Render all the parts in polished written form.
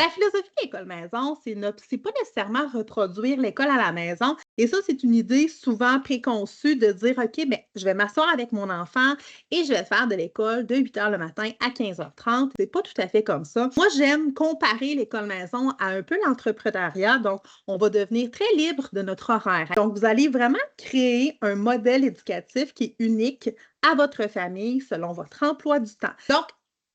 La philosophie de l'école maison, c'est pas nécessairement reproduire l'école à la maison. Et ça, c'est une idée souvent préconçue de dire, OK, ben, je vais m'asseoir avec mon enfant et je vais faire de l'école de 8 heures le matin à 15h30. C'est pas tout à fait comme ça. Moi, j'aime comparer l'école maison à un peu l'entrepreneuriat. Donc, on va devenir très libre de notre horaire. Donc, vous allez vraiment créer un modèle éducatif qui est unique à votre famille selon votre emploi du temps. Donc,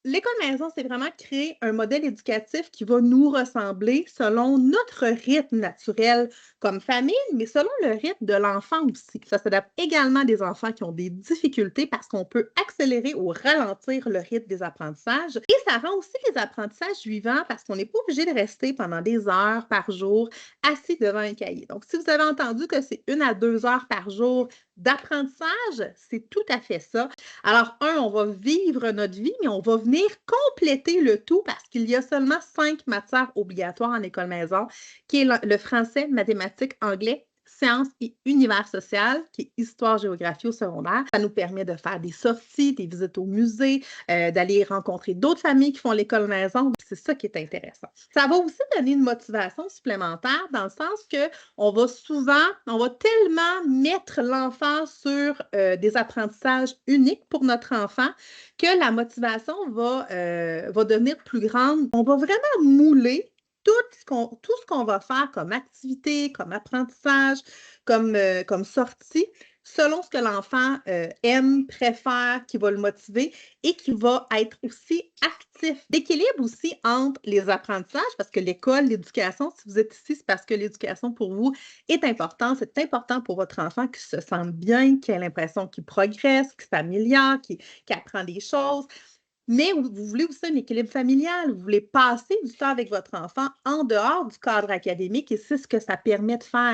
l'école maison, c'est vraiment créer un modèle éducatif qui va nous ressembler selon notre rythme naturel comme famille, mais selon le rythme de l'enfant aussi. Ça s'adapte également à des enfants qui ont des difficultés parce qu'on peut accélérer ou ralentir le rythme des apprentissages. Et ça rend aussi les apprentissages vivants parce qu'on n'est pas obligé de rester pendant des heures par jour assis devant un cahier. Donc, si vous avez entendu que c'est 1 à 2 heures par jour d'apprentissage, c'est tout à fait ça. Alors, on va vivre notre vie, mais on va venir compléter le tout parce qu'il y a seulement 5 matières obligatoires en école maison, qui est le français, mathématiques, anglais, sciences et univers social, qui est histoire, géographie au secondaire. Ça nous permet de faire des sorties, des visites au musée, d'aller rencontrer d'autres familles qui font l'école maison. C'est ça qui est intéressant. Ça va aussi donner une motivation supplémentaire dans le sens que on va tellement mettre l'enfant sur des apprentissages uniques pour notre enfant que la motivation va devenir plus grande. On va vraiment mouler tout ce qu'on va faire comme activité, comme apprentissage, comme sortie, selon ce que l'enfant aime, préfère, qui va le motiver et qui va être aussi actif. L'équilibre aussi entre les apprentissages, parce que l'école, l'éducation, si vous êtes ici, c'est parce que l'éducation pour vous est importante. C'est important pour votre enfant qu'il se sente bien, qu'il ait l'impression qu'il progresse, qu'il s'améliore, qu'il apprend des choses. Mais vous voulez aussi un équilibre familial. Vous voulez passer du temps avec votre enfant en dehors du cadre académique et c'est ce que ça permet de faire.